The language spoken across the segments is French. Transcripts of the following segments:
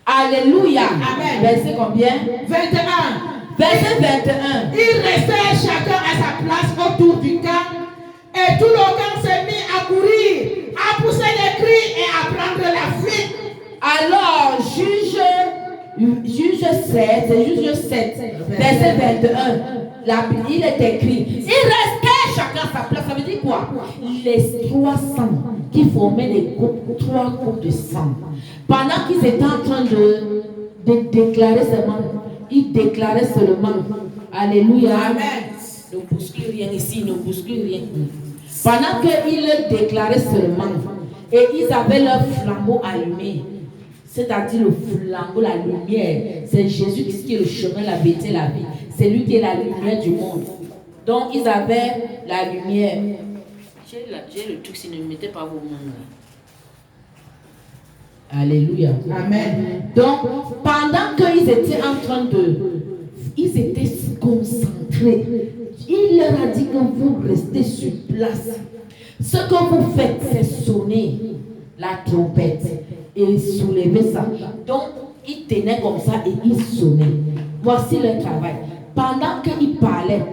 Alléluia. Amen. Verset combien? 21. Verset 21. Ils restaient chacun à sa place autour du camp. Et tout le camp s'est mis à courir, à pousser des cris et à prendre la fuite. Alors, juge 7, verset 21, il est écrit, il restait chacun à sa place. Ça veut dire quoi? Les 300 qui formaient les groupes, 3 groupes de 100. Pendant qu'ils étaient en train de déclarer seulement, ils déclaraient seulement, Alléluia. Amen. Ne bouscule rien ici, ne bouscule rien. Pendant qu'ils déclaraient seulement, et ils avaient leur flambeau allumé, c'est-à-dire le flambeau, la lumière, c'est Jésus qui est le chemin, la vérité, la vie. C'est lui qui est la lumière du monde. Donc ils avaient la lumière. J'ai le truc, si ne mettez pas vos mains là. Alléluia. Amen. Donc pendant qu'ils étaient en train ils étaient concentrés. Il leur a dit que vous restez sur place. Ce que vous faites, c'est sonner la trompette et soulever ça. Donc, ils tenaient comme ça et ils sonnaient. Voici leur travail. Pendant qu'ils parlaient,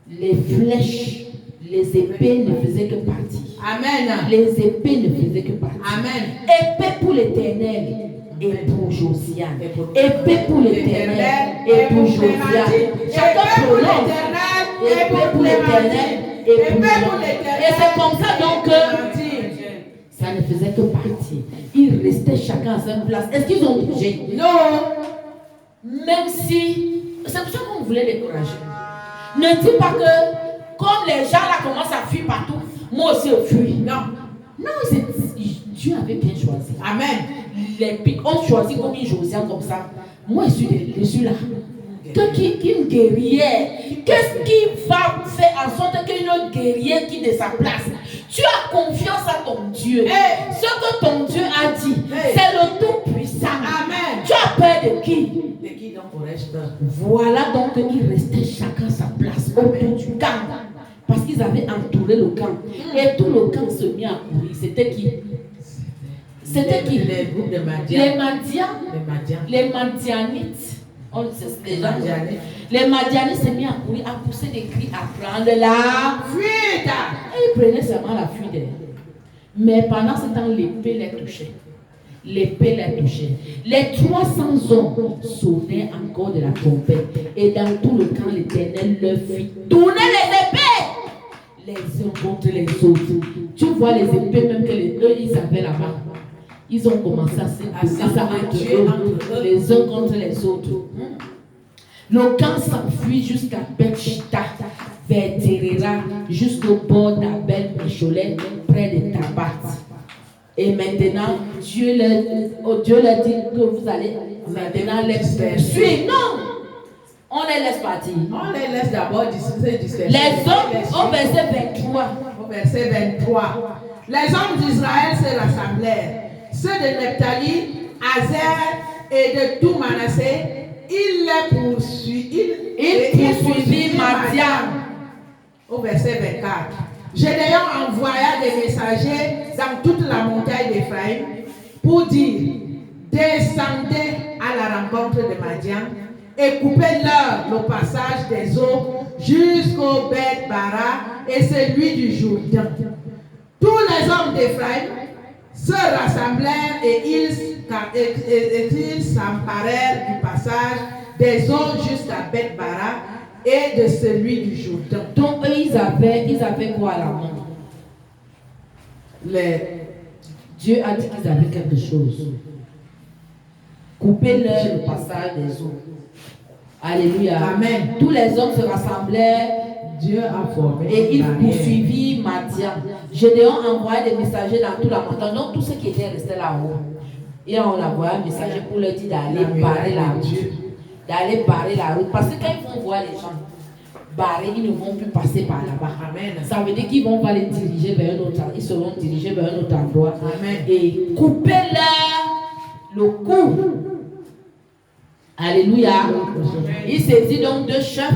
les flèches, les épées ne faisaient que partir. Amen. Les épées ne faisaient que partir. Amen. Épée pour l'Éternel et pour Josiane. Épée pour l'Éternel et pour Josiane. Chacun prolonge. Épée pour l'Éternel et pour Josiane. Et c'est comme ça donc que ça ne faisait que partir. Ils restaient chacun à sa place. Est-ce qu'ils ont bougé? Non. Même si... C'est pour ça qu'on voulait les encourager. Ne dis pas que comme les gens là commencent à fuir partout, moi aussi je fuis. Non. Non, Dieu avait bien choisi. Amen. Les pics ont choisi comme une Josiane comme ça. Moi je suis là. Qu'une guerrière. Qu'est-ce qui va faire en sorte qu'une guerrière quitte de sa place? Tu as confiance à ton Dieu. Hey. Ce que ton Dieu a dit, hey, c'est le Tout-Puissant. Amen. Tu as peur de qui? De qui donc on reste? Voilà donc ils restaient chacun à sa place autour du camp. Parce qu'ils avaient entouré le camp. Et tout le camp se mit à courir. C'était qui? C'était qui? Les groupes de Madian. Les Madians. Les Madianites. Les Madianites se mirent à courir, à pousser des cris, à prendre la fuite. Et ils prenaient seulement la fuite. Mais pendant ce temps, l'épée les touchait. L'épée les touchait. Les 300 hommes sonnaient encore de la trompette. Et dans tout le camp, l'Éternel leur fit tourner les épées. Les uns contre les autres. Tu vois les épées même que eux, ils avaient là-bas. Ils ont commencé à se ça entre eux, les uns contre les autres. Le camp s'enfuit jusqu'à Beth-Shitta, vers Terera, jusqu'au bord d'Abel Mécholet, près de Tabat. Et maintenant, Dieu leur dit que vous allez maintenant les poursuivre. Non! On les laisse partir. On les laisse d'abord disperser. Les hommes, au verset 23. Au verset 23. Les hommes d'Israël se rassemblèrent. Ceux de Nephtali, Azer et de tout Manassé, ils les poursuivirent Madian. Au verset 24. Gédéon envoya des messagers dans toute la montagne d'Éphraïm pour dire: descendez à la rencontre de Madian et coupez-leur le passage des eaux jusqu'au Beth-Bara et celui du Jourdain. Tous les hommes d'Éphraïm se rassemblèrent et ils s'emparèrent du passage des eaux jusqu'à Beth-Bara et de celui du Jourdain. Donc eux, ils avaient quoi à la main? Dieu a dit qu'ils avaient quelque chose. Coupez-leur le passage des eaux. Alléluia. Amen. Tous les hommes se rassemblèrent. Dieu a formé. Et ils poursuivirent Madian. Gédéon envoyait des messagers dans toute la montagne. Donc tous ceux qui étaient restés là-haut. Et on envoyé un messager pour leur dire d'aller barrer la route. D'aller barrer la route. Parce que quand ils vont voir les gens barrer, ils ne vont plus passer par là-bas. Amen. Ça veut dire qu'ils vont pas les diriger vers un autre. Ils seront dirigés vers un autre endroit. Amen. Et couper-leur le cou. Alléluia. Il saisit donc deux chefs.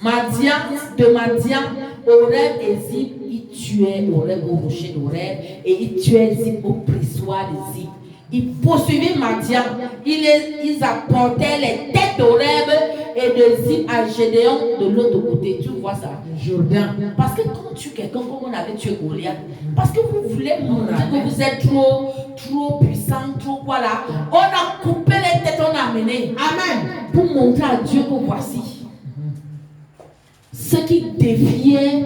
De Madian, Oreb et Zib, ils tuaient Oreb au rocher d'Oreb et ils tuaient Zip au pressoir de Zip. Ils poursuivaient Madian. Ils apportaient les têtes d'Oreb et de Zip à Gédéon de l'autre côté. Tu vois ça? Jourdain. Parce que quand tu quelqu'un comme on avait tué Goliath, parce que vous voulez montrer que vous êtes trop puissant, trop voilà. On a coupé les têtes, on a amené. Amen. Pour montrer à Dieu que voici. Ce qui défiait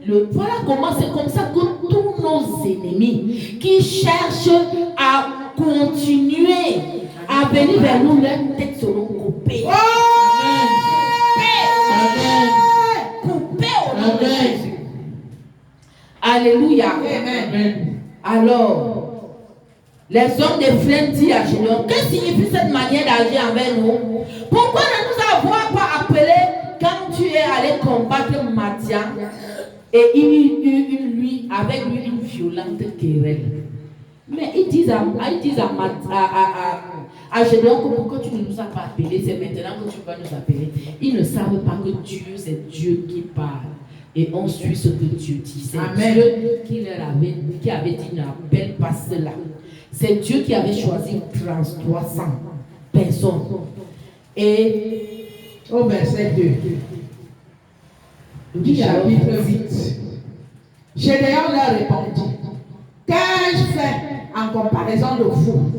le. Voilà comment c'est comme ça que tous nos ennemis qui cherchent à continuer à venir vers nous, leurs têtes seront coupées. Coupées au nom de Jésus. Alléluia. Amen. Alors, les hommes d'Éphraïm disent à Gédéon, que signifie cette manière d'agir envers nous? Pourquoi ne nous avoir pas appelé quand tu es allé combattre Madian et lui, avec lui une violente querelle? Mais ils disent à Gédéon que pourquoi tu ne nous as pas appelés, c'est maintenant que tu vas nous appeler. Ils ne savent pas que Dieu, c'est Dieu qui parle. Et on suit ce que Dieu dit. C'est Dieu qui avait dit n'appelle pas cela. C'est Dieu qui avait choisi 300 personnes. Et au verset 2 du chapitre 8, Gédéon leur répondit, qu'ai-je fait en comparaison de vous?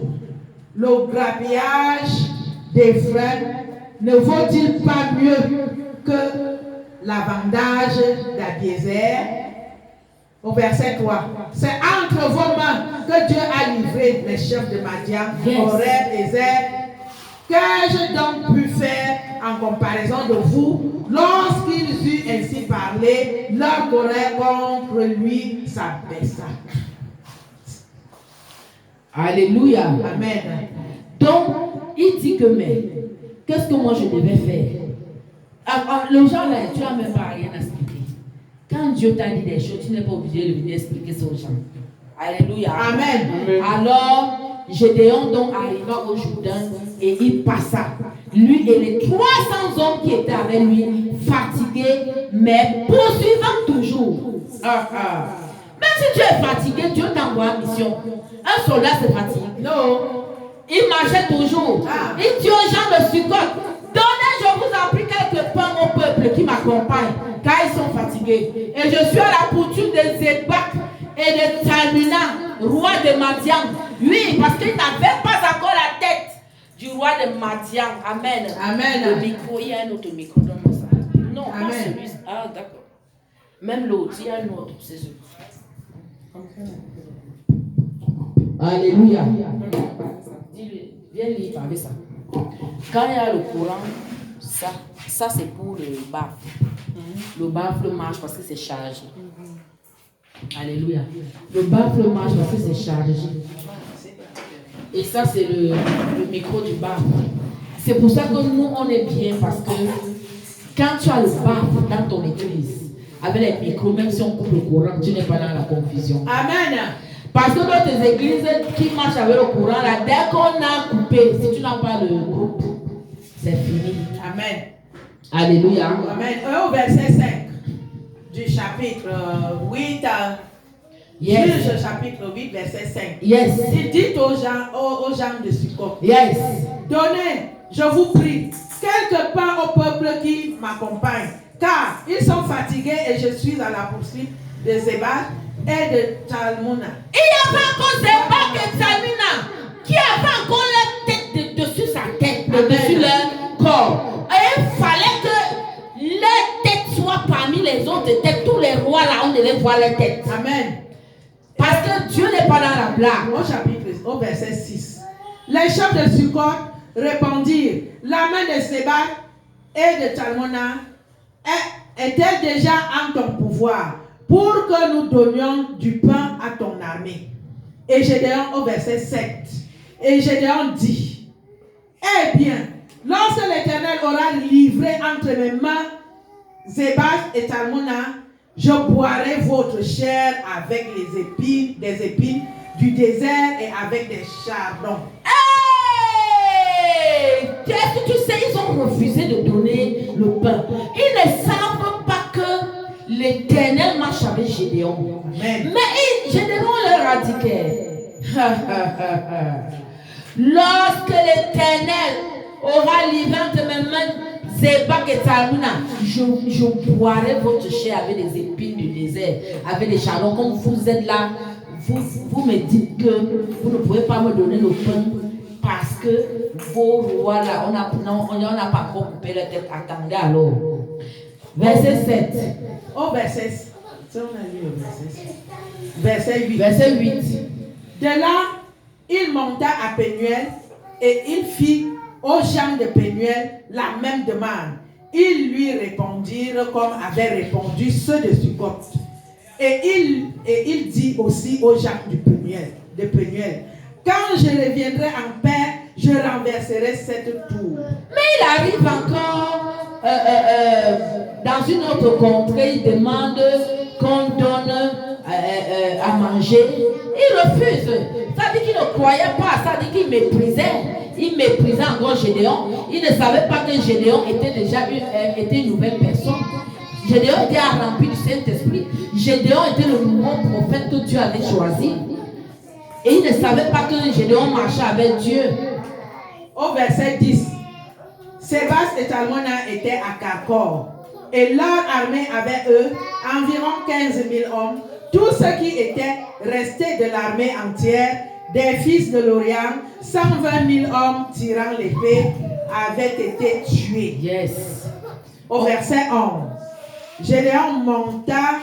Le grappillage d'Éphraïm ne vaut-il pas mieux que l'avantage d'Abiézer? Au verset 3, c'est entre vos mains que Dieu a livré les chefs de Madian, Oreb et Zeb. Qu'ai-je donc pu faire en comparaison de vous lorsqu'ils eurent ainsi parlé, leur colère contre lui s'abaissa. Alléluia. Amen. Donc, il dit que, mais, qu'est-ce que moi je devais faire? Le genre là, tu n'as même pas rien à expliquer. Quand Dieu t'a dit des choses, tu n'es pas obligé de venir expliquer ça aux gens. Alléluia. Amen. Alors, Gédéon donc arriva au Jourdain et il passa. Lui et les 300 hommes qui étaient avec lui, fatigués, mais poursuivant toujours. Même si tu es fatigué, Dieu t'envoie en mission. Un soldat se fatigue. Non. Il marchait toujours. Il dit aux gens de Sukkot, donnez, je vous en prie, quelques pains au peuple qui m'accompagne, car ils sont fatigués. Et je suis à la coutume de Zébak et de Talmina, roi de Madian. Oui, parce qu'il n'avait pas encore la tête du roi de Madian. Amen. Amen. Le micro, il y a un autre micro, donne-moi ça. Non, Amen. pas celui. Ah, d'accord. Même l'autre, il y a un autre, c'est celui. Alléluia. Viens lire parler ça. Quand il y a le courant, ça c'est pour le baffle. Le baffle marche parce que c'est chargé. Alléluia. Le baffle marche parce que c'est chargé. Et ça c'est le micro du baffle. C'est pour ça que nous on est bien parce que quand tu as le baffle dans ton église, avec les micros, même si on coupe le courant, tu n'es pas dans la confusion. Amen. Parce que dans tes églises qui marchent avec le courant, là, dès qu'on a coupé, si tu n'as pas le groupe, c'est fini. Amen. Alléluia. Amen. Au verset 5 du chapitre 8, Juge chapitre 8, verset 5. Yes. Il dit aux gens de Sukkot, Yes. donnez, je vous prie, quelque part au peuple qui m'accompagne, car ils sont fatigués et je suis à la poursuite de Zébak et de Talmona. Il y avait encore Zébak et Talmina qui avaient encore la tête dessus sa tête, dessus leur corps. Et il fallait que leur tête soit parmi les autres têtes. Tous les rois là, on devait voir leur tête. Amen. Parce que Dieu n'est pas dans la blague. Au verset 6. Les chefs de Sukkot répondirent, la main de Zébak et de Talmona est-elle déjà en ton pouvoir pour que nous donnions du pain à ton armée? Et Gédéon au verset 7. Et Gédéon dit, eh bien, lorsque l'Éternel aura livré entre mes mains Zébak et Talmona, je boirai votre chair avec des épines du désert et avec des chardons. Hey! Qu'est-ce que tu sais? Ils ont refusé de donner le pain. Ils ne savent pas que l'Éternel marche avec Gédéon. Amen. Mais Gédéon leur a dit que lorsque l'Éternel aura livré entre mes mains Zébak et Salmuna, je boirai votre chair avec des épines du désert, avec des chardons. Comme vous êtes là, vous me dites que vous ne pouvez pas me donner le pain parce que vos rois là, on n'a pas encore coupé la tête. Attendez alors. Verset 7. Au verset 8. Verset 8. De là, il monta à Pénuel et il fit aux gens de Pénuel la même demande. Ils lui répondirent comme avaient répondu ceux de Sukkot. Et il dit aussi aux gens de Pénuel, quand je reviendrai en paix, je renverserai cette tour. Mais il arrive encore dans une autre contrée, il demande qu'on donne à manger. Il refuse. Ça dit qu'il ne croyait pas, ça dit qu'il méprisait. Il méprisait encore Gédéon. Il ne savait pas que Gédéon était déjà une nouvelle personne. Gédéon était rempli du Saint-Esprit. Gédéon était le nouveau prophète que Dieu avait choisi. Et il ne savait pas que Gédéon marchait avec Dieu. Au verset 10, Sébas et Salmona étaient à Carcor. Et leur armée avait eux environ 15 000 hommes. Tous ceux qui étaient restés de l'armée entière, des fils de Loriam, 120 000 hommes tirant l'épée, avaient été tués. Yes. Au verset 11, Gédéon monta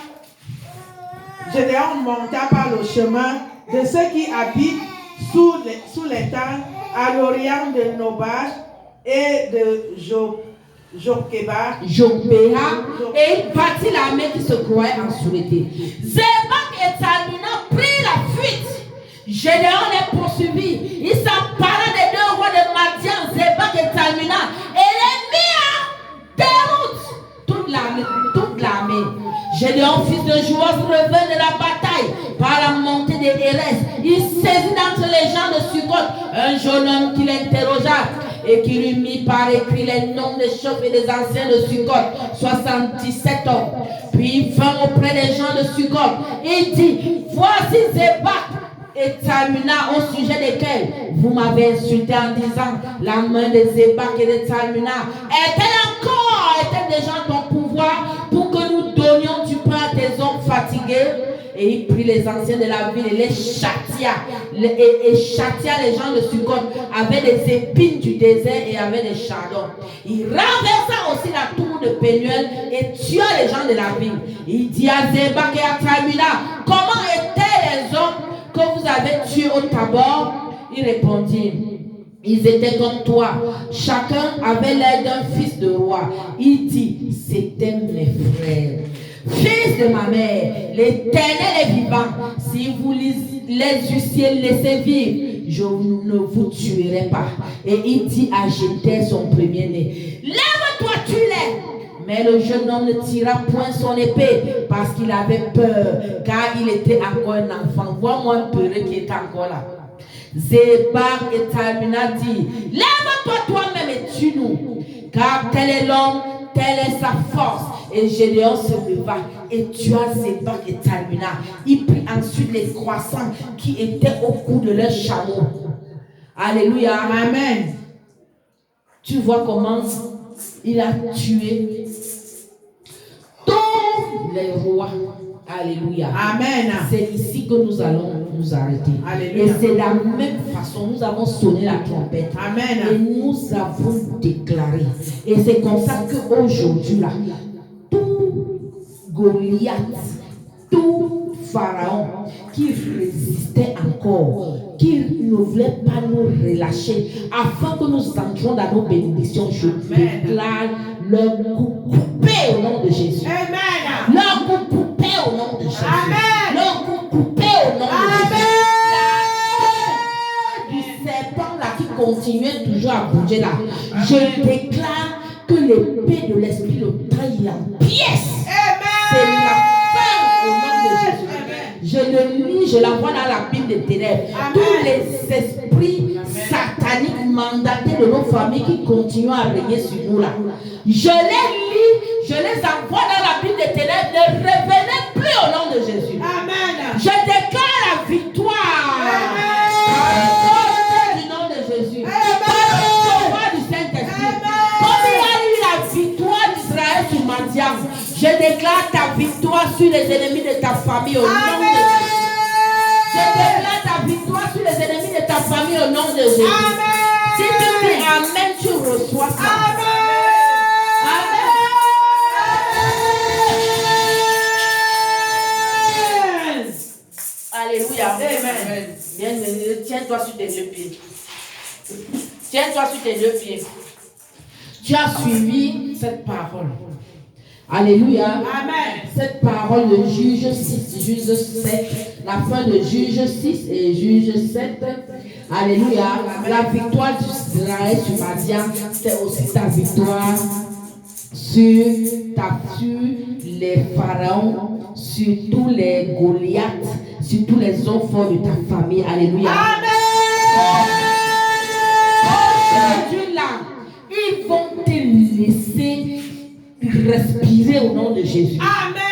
par le chemin de ceux qui habitent sous les tentes à l'orient de Nobash et de Jokeba, et il bâtit l'armée qui se croyait en sûreté. Zébak et Salmuna prirent la fuite. Gédéon les poursuivit. Il s'empara des deux rois de Madian, Zébak et Salmuna, et les mit en déroute. Toute l'armée. Gédéon, fils de Joas, revint de la bataille par la montée des Hérès. Il saisit d'entre les gens de Sukkot un jeune homme qui l'interrogea et qui lui mit par écrit les noms des chefs et des anciens de Sukkot, 77 hommes. Puis il vint auprès des gens de Sukkot et dit, voici Zébak et Salmuna au sujet desquels vous m'avez insulté en disant, la main de Zébak et de Salmuna est-elle déjà ton pouvoir pour que nous donnions du pain à tes hommes fatigués? Et il prit les anciens de la ville et les châtia. Et châtia les gens de Sukkot avec des épines du désert et avec des chardons. Il renversa aussi la tour de Pénuel et tua les gens de la ville. Il dit à Zébak et à Salmuna, comment étaient les hommes que vous avez tués au Tabor? Ils répondirent, ils étaient comme toi. Chacun avait l'air d'un fils de roi. Il dit, c'était mes frères. Fils de ma mère, l'Éternel est vivant. Si vous les eussiez laissés vivre, je ne vous tuerai pas. Et il dit à Jéter, son premier-né, lève-toi, tue-les. Mais le jeune homme ne tira point son épée parce qu'il avait peur, car il était encore un enfant. Vois-moi un peureux qui est encore là. Zébak et Salmuna dit, lève-toi toi-même et tue-nous, car tel est l'homme, telle est sa force. Et Gédéon se leva et tua Zébak et Salmuna. Il prit ensuite les croissants qui étaient au cou de leurs chameaux. Alléluia. Amen. Tu vois comment il a tué tous les rois. Alléluia. Amen. C'est ici que nous allons nous arrêter. Alléluia. Et c'est de la même façon, nous avons sonné la trompette. Amen. Et nous avons déclaré. Et c'est comme ça qu'aujourd'hui, là, tout Goliath, tout Pharaon qui résistait encore, qui ne voulait pas nous relâcher, afin que nous entrions dans nos bénédictions, je déclare leur coup coupé au nom de Jésus. Amen. Leur coup coupé au nom de Jésus. Amen. Leur coup coupé au nom de Jésus. Du serpent là qui continuait toujours à bouger là, je déclare que l'épée de l'esprit le taille en pièces. C'est la fin au nom de Jésus. Je le lis, je la vois dans la Bible des ténèbres. Tous les esprits esprits sataniques mandatés de nos familles qui continuent à régner sur nous là. Je les lis, je les envoie dans la Bible des ténèbres. Ne revenez plus au nom de Jésus. Amen. Je déclare la victoire. Amen. Du nom de Jésus. Amen. Par le pouvoir du Saint-Esprit. Comme il y a eu la victoire d'Israël sur Madian, je déclare ta victoire sur les ennemis de ta famille au nom de Jésus. Je déclare ta victoire sur les ennemis de ta famille au nom de Jésus. Amen. Si tu dis Amen, tu reçois ça. Amen. Alléluia. Amen. Bien, tiens-toi sur tes deux pieds. Tiens-toi sur tes deux pieds. Tu as suivi cette parole. Alléluia. Amen. Cette parole de Juge 6, Juge 7, la fin de Juge 6 et Juge 7. Alléluia. La victoire d'Israël sur Madian, c'est aussi ta victoire sur les pharaons, sur tous les Goliaths, sur tous les hommes forts de ta famille. Alléluia. Amen. Aujourd'hui là, ils vont te laisser respirer au nom de Jésus. Amen.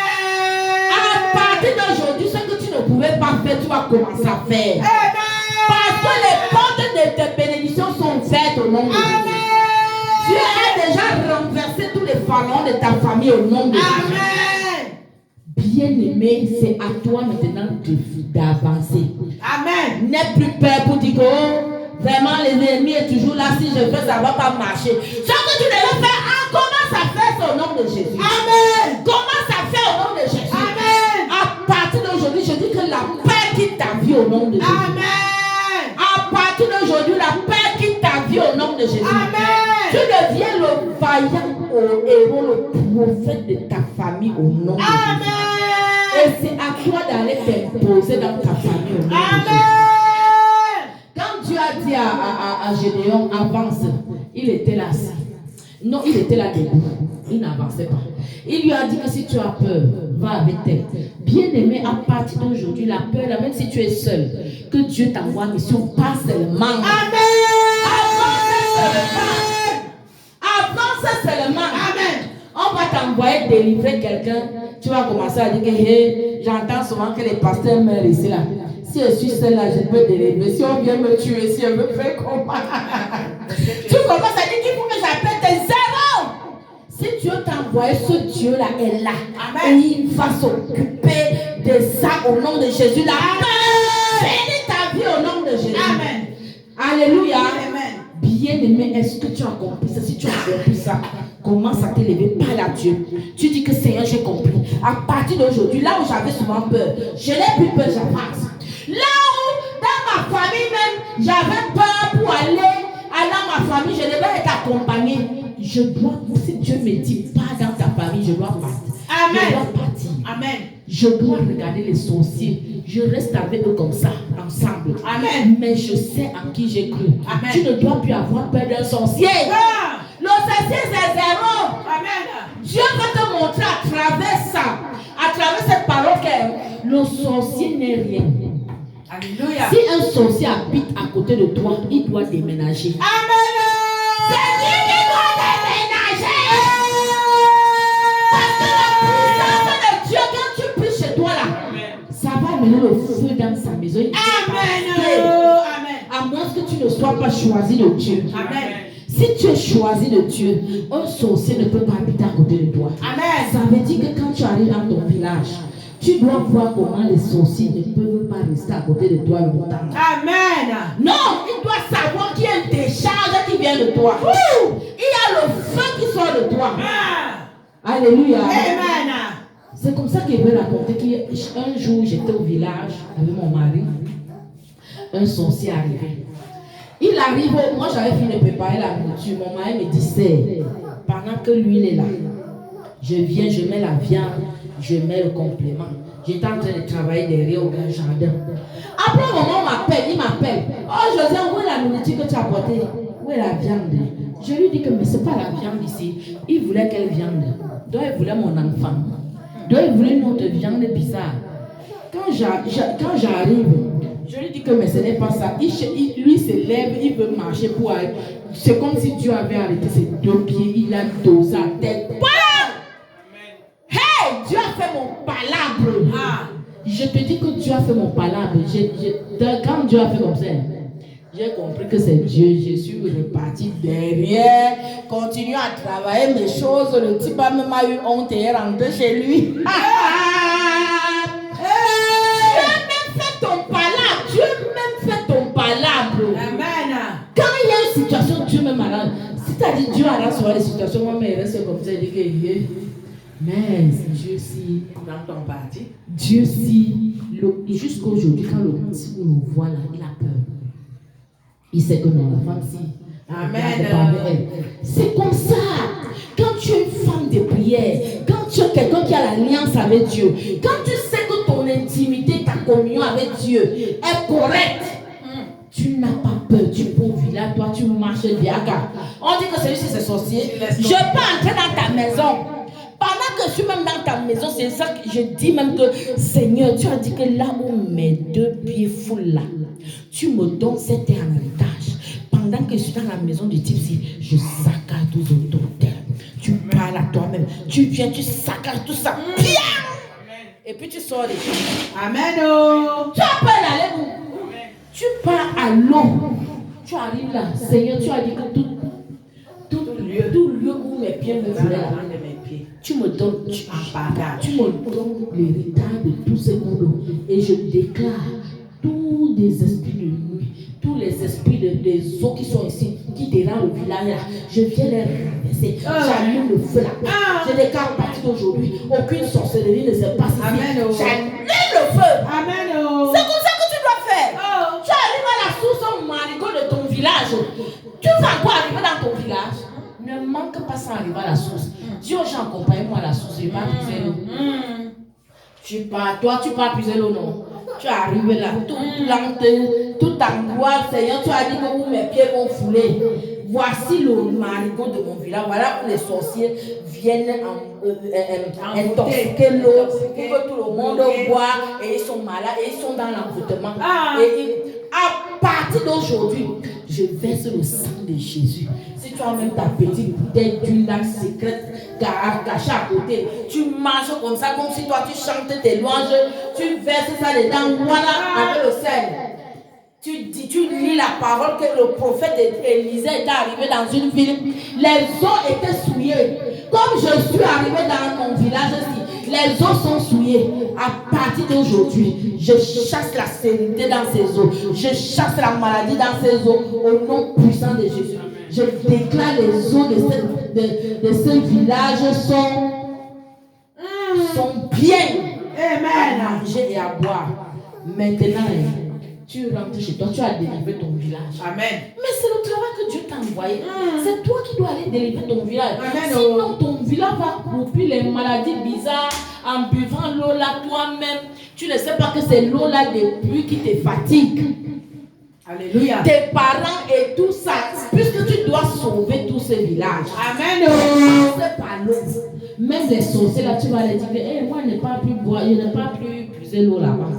À partir d'aujourd'hui, ce que tu ne pouvais pas faire, tu vas commencer à faire. Amen. Parce que les portes de tes bénédictions sont ouvertes au nom de Jésus. Dieu a déjà renversé tous les pharaons de ta famille au nom de Jésus. Amen. Bien-aimé, c'est à toi maintenant d'avancer. Amen. N'aie plus peur pour dire que vraiment l'ennemi est toujours là. Si je fais, ça ne va pas marcher. Ce que tu devais faire, commence à faire ça au nom de Jésus. Amen. Commence à faire au nom de Jésus. Amen. À partir d'aujourd'hui, je dis que la paix quitte ta vie au nom de Jésus. Amen. À partir d'aujourd'hui, la paix quitte ta vie au nom de Jésus. Amen. Tu deviens le vaillant héros, le prophète de ta famille au nom de Jésus. Amen. Et c'est à toi d'aller t'imposer dans ta famille au nom de Jésus. Amen. Quand Dieu a dit à Gédéon, avance, il était là. Non, il était là debout. Il n'avançait pas. Il lui a dit que si tu as peur, va avec elle. Bien-aimé, à partir d'aujourd'hui, la peur, là, même si tu es seul, que Dieu t'envoie en mission, pas seulement. Amen. Avance seulement. Amen. On va t'envoyer délivrer quelqu'un. Tu vas commencer à dire que hey, j'entends souvent que les pasteurs meurent ici là. Si je suis seule là, je peux délivrer. Si on vient me tuer, si on me fait comment? Tu commences à dire qu'il faut que j'appelle tes zéros. Si Dieu t'a envoyé, ce Dieu-là est là. Amen. Et il va s'occuper de ça au nom de Jésus. La bénis ta vie au nom de Jésus. Amen. Alléluia. Amen. Bien-aimé, est-ce que tu as compris ça? Si tu as compris ça, commence à t'élever, parle à Dieu. Tu dis que Seigneur, j'ai compris. À partir d'aujourd'hui, là où j'avais souvent peur, je n'ai plus peur, j'avance. Là où, dans ma famille même, j'avais peur pour aller dans ma famille, je devais être accompagné. Je dois, si Dieu me dit, pas dans ta famille, je dois partir. Amen. Je dois partir. Amen. Je dois regarder les sorciers. Je reste avec eux comme ça, ensemble. Amen. Mais je sais en qui j'ai cru. Amen. Tu ne dois plus avoir peur d'un sorcier. Ah. Le sorcier, c'est zéro. Amen. Dieu va te montrer à travers ça, à travers cette parole, que le sorcier n'est rien. Alléluia. Si un sorcier habite à côté de toi, il doit déménager. Amen. C'est lui qui doit déménager. Parce que la puissance de Dieu, quand tu pries chez toi là, ça va amener le feu dans sa maison. Amen. Amen. À moins que tu ne sois pas choisi de Dieu. Amen. Si tu es choisi de Dieu, un sorcier ne peut pas habiter à côté de toi. Amen. Ça veut dire que quand tu arrives dans ton village, tu dois voir comment les sorciers ne peuvent pas rester à côté de toi longtemps. Amen. Non, il doit savoir qu'il y a une décharge qui vient de toi. Il y a le feu qui sort de toi. Alléluia. Amen. C'est comme ça qu'il veut raconter qu'un jour j'étais au village avec mon mari. Un sorcier est arrivé. Il arrive, moi j'avais fini de préparer la nourriture. Mon mari me dit c'est pendant que l'huile est là. Je viens, je mets la viande, je mets le complément. J'étais en train de travailler derrière au grand jardin. Après un moment, il m'appelle. Oh José, où est la nourriture que tu as apportée? Où est la viande? Je lui dis que mais c'est pas la viande ici. Il voulait quelle viande? Donc il voulait mon enfant. Donc il voulait une autre viande bizarre. Quand j'arrive, je lui dis que mais ce n'est pas ça. Lui se lève, il veut marcher pour aller. C'est comme si Dieu avait arrêté ses deux pieds, il a dosé sa tête. Hey, Dieu a fait mon palabre. Je te dis que Dieu a fait mon palabre. Quand Dieu a fait comme ça, j'ai compris que c'est Dieu. Je suis reparti derrière, continue à travailler mes choses. Le type a même eu honte et est rentré chez lui. Dieu a même fait ton palabre. Dieu a même fait ton palabre. Amen. Quand il y a une situation, Dieu me arrange. Si tu as dit Dieu arrange sur les situations, moi, mais reste comme ça, il dit que mais Dieu si Dans ton parti. Dieu si jusqu'à aujourd'hui, quand le petit nous voit là, il a peur. Il sait que non, la femme si. Amen. C'est comme ça. Quand tu es une femme de prière, quand tu es quelqu'un qui a l'alliance avec Dieu, quand tu sais que ton intimité, ta communion avec Dieu est correcte, tu n'as pas peur, tu peux village, toi tu marches bien. On dit que celui-ci c'est sorcier. Je peux entrer dans ta maison. Pendant que je suis même dans ta maison, c'est ça que je dis même que Seigneur, tu as dit que là où mes deux pieds foulent là, tu me donnes cette terre en héritage. Pendant que je suis dans la maison du type, si je saccage tous autorités, tu parles à toi-même, tu viens, tu saccages tout ça, bien. Et puis tu sors les choses. Amen. Tu as peur d'aller où? Tu pars à l'eau. Tu arrives là. Seigneur, tu as dit que tout lieu où mes pieds me foulaient là, tu me donnes, tu me donnes l'héritage de tout ce monde. Et je déclare tous les esprits de nuit, tous les esprits des eaux qui sont ici, qui dérangent le village là, je viens les renverser. J'allume le feu là. Je déclare à partir d'aujourd'hui, aucune sorcellerie ne se passe ici. J'allume le feu. Amen. C'est comme ça que tu dois faire. Tu arrives à la source au marigot de ton village. Tu vas quoi arriver dans ton village? Ne manque pas sans arriver à la source. Dis aux gens, accompagne-moi à la source, je vais pas puiser l'eau. Toi, tu pars puiser l'eau, non? Tu arrives là, tout planté, tout en gloire, Seigneur, tu as dit que où mes pieds vont fouler. Voici le marigot de mon village. Voilà où les sorciers viennent intoxiquer l'eau pour que tout le monde boit et ils sont malades et ils sont dans l'envoûtement. À partir d'aujourd'hui, je verse le sang de Jésus. Si tu as même ta petite bouteille d'huile secrète cachée à côté, tu marches comme ça, comme si toi tu chantes tes louanges, tu verses ça dedans, voilà, avec le sel. Tu lis la parole que le prophète Élisée était arrivé dans une ville. Les eaux étaient souillées. Comme je suis arrivé dans mon village ici, les eaux sont souillées. À partir d'aujourd'hui, je chasse la stérilité dans ces eaux. Je chasse la maladie dans ces eaux. Au nom puissant de Jésus. Je déclare les eaux de ce village sont bien à manger et à boire. Maintenant, tu rentres chez toi, tu as délivré ton village. Amen. Mais c'est le travail que Dieu t'a envoyé. C'est toi qui dois aller délivrer ton village. Amen. Sinon, ton village va couper les maladies bizarres en buvant l'eau là toi-même. Tu ne sais pas que c'est l'eau là des pluies qui te fatigue. Alléluia. Tes parents et tout ça, puisque tu dois sauver tous ces villages. Amen. C'est pas l'eau. Même les sorciers là, tu vas les dire, moi je n'ai pas pu boire, je n'ai pas pu puiser l'eau là-bas.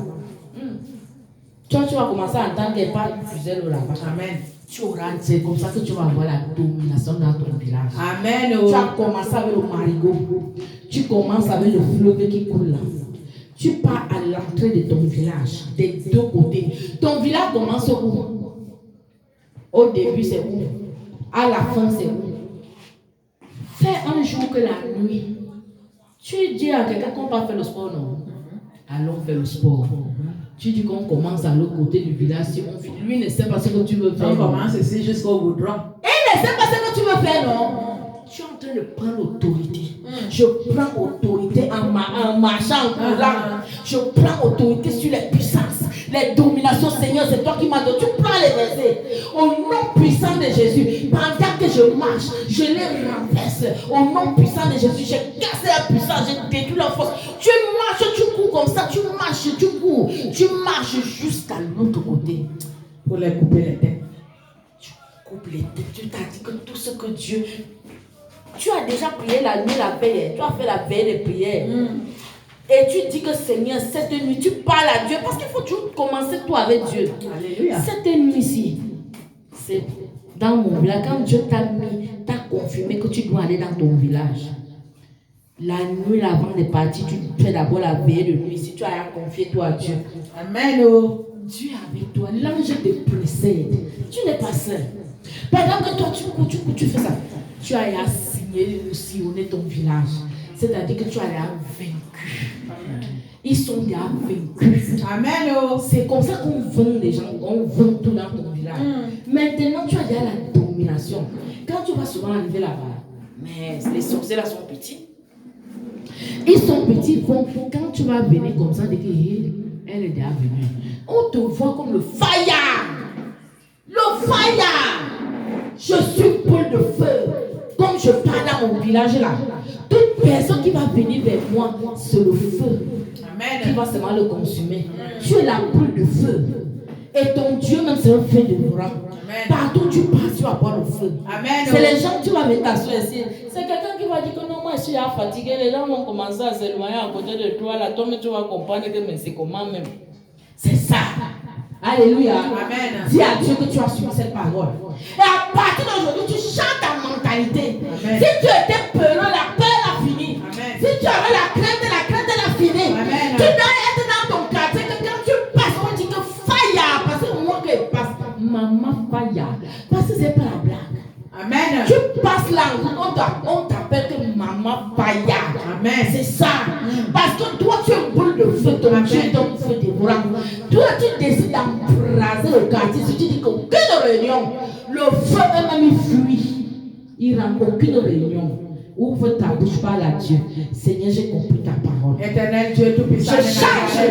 Toi, tu vas commencer à entendre qu'elle parle puiser l'eau là-bas. Amen. Tu auras, c'est comme ça que tu vas avoir la domination dans ton village. Amen. Tu as commencé avec le marigot. Tu commences avec le fleuve qui coule là. Tu pars à l'entrée de ton village, des deux côtés. Ton village commence où? Au début, c'est où? À la fin, c'est où? Fais un jour que la nuit. Tu dis à quelqu'un qu'on va faire le sport, non? Allons faire le sport. Tu dis qu'on commence à l'autre côté du village. Si lui ne sait pas ce que tu veux faire. On commence ici jusqu'au goudron. Il ne sait pas ce que tu veux faire, non? Tu es en train de prendre l'autorité. Je prends autorité en marchant, en courant. Je prends autorité sur les puissances, les dominations. Seigneur, c'est toi qui m'as donné. Tu prends les versets. Au nom puissant de Jésus, pendant que je marche, je les renverse. Au nom puissant de Jésus, je casse la puissance, je détruis la force. Tu marches, tu cours comme ça, tu marches, tu cours. Tu marches jusqu'à l'autre côté. Pour les couper les têtes. Tu coupes les têtes. Tu t'as dit que tout ce que Dieu... Tu as déjà prié la nuit, la veille. Tu as fait la veille de prière. Et tu dis que Seigneur, cette nuit, tu parles à Dieu. Parce qu'il faut toujours commencer toi avec Dieu. Alléluia. Cette nuit-ci, c'est dans mon village. Quand Dieu t'a confirmé que tu dois aller dans ton village. La nuit avant de partir, tu fais d'abord la veille de nuit. Si tu as confié toi à Dieu. Amen. Oh. Dieu est avec toi. L'ange te précède. Tu n'es pas seul. Pendant que toi, tu fais ça. Tu as à signer, sillonner ton village. C'est-à-dire que tu as vaincu. Ils sont déjà vaincus. Amen. Oh. C'est comme ça qu'on vend les gens. On vend tout dans ton village. Maintenant, tu as déjà la domination. Quand tu vas souvent arriver là-bas, mais les sorciers là sont petits. Ils sont petits. Quand tu vas venir comme ça, elle est déjà venue. On te voit comme le fire. Le fire. Je suis boule de feu. Comme je parle dans mon village là. Toute personne qui va venir vers moi, c'est le feu. Amen. Qui va seulement le consumer. Tu es la boule de feu. Et ton Dieu même c'est un feu dévorant. Partout où tu passes, tu vas boire le feu. Amen. C'est les gens que tu vas mettre t'asseoir ici. C'est quelqu'un qui va dire que non, moi je suis fatigué. Les gens vont commencer à s'éloigner à côté de toi. Là, toi, mais tu vas comprendre que mais c'est comment même. C'est ça. Alléluia. Amen. Dis à Dieu que tu as suivi cette parole. Et à partir d'aujourd'hui, tu changes ta mentalité. Amen. Si tu étais peureux, la peur a fini. Amen. Si tu avais la crainte a fini. Amen. Tu dois être dans ton quartier que quand tu passes, on dit que fire. Parce que moi qui passe, maman fire. Parce que c'est pas la blague. Amen. Tu passes là, on t'appelle que maman fire. Amen. C'est ça. Parce que toi, tu es une boule de feu, ton Dieu est un feu dévorant. Toi, tu décides d'embraser le quartier. Si tu dis qu'aucune réunion, le feu même il fuit. Il rend aucune réunion. Ouvre ta bouche, parle à Dieu. Seigneur, j'ai compris ta parole. Éternel Dieu Tout-Puissant. Je change.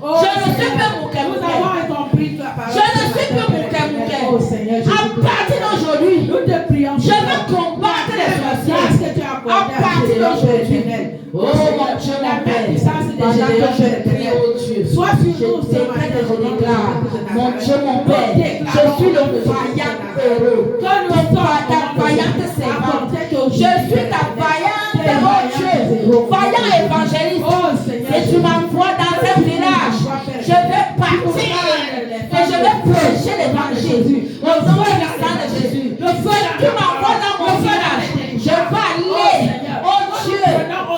Oh, Je ne suis Seigneur, plus mon nous cœur. avons compris ta parole. Je ne suis plus mon cœur. Oh Seigneur, À partir d'aujourd'hui, nous te prions. je vais combattre les Grâce sorciers. que tu as À accordé partir d'aujourd'hui. Oh Oh Seigneur, mon Dieu, la mon Père. puissance de Pendant que je Jésus. prie au Dieu. Sois sur nous Je décrète et je déclare. Mon Dieu, mon Père. Je suis le vaillant heureux. Ton vaillante servante. Je suis ta vaillante, oh Dieu. Vaillant évangéliste. Et tu m'envoies dans ce village. Je vais partir. Et je vais prêcher l'évangile. Au nom puissant de Jésus. Le feu tu m'envoies dans mon village. Je vais aller. Oh Dieu.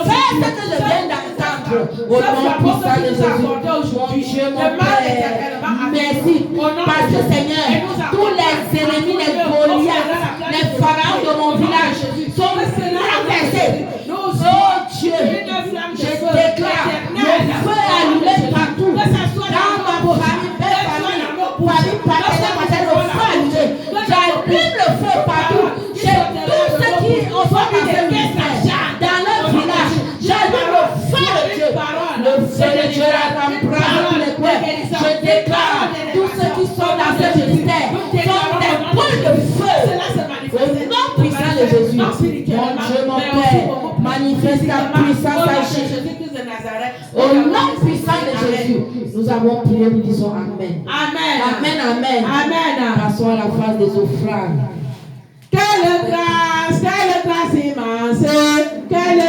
Fais ce que je viens d'entendre. Au nom puissant de Jésus. Mon Dieu, mon Père. Merci. Parce que Seigneur, tous les ennemis, les Goliaths, les pharaons de mon village sont renversés. Oh Dieu, je déclare le feu allumé partout. Dans ma famille, j'allume le feu partout. Chez tous ceux qui ont dans ce ministère, dans leur village, j'allume le feu de Dieu. Le feu de Dieu remplace tous les coins. Je déclare tous ceux qui sont dans ce ministère sont des boules de feu. Au nom puissant de Jésus, mon Dieu, mon Père, manifeste ta puissance à Jésus. Au nom puissant de Jésus, nous avons prié, nous disons Amen. Amen. Amen, amen. Amen. Passons à la phase des offrandes. Quelle grâce immense. Quelle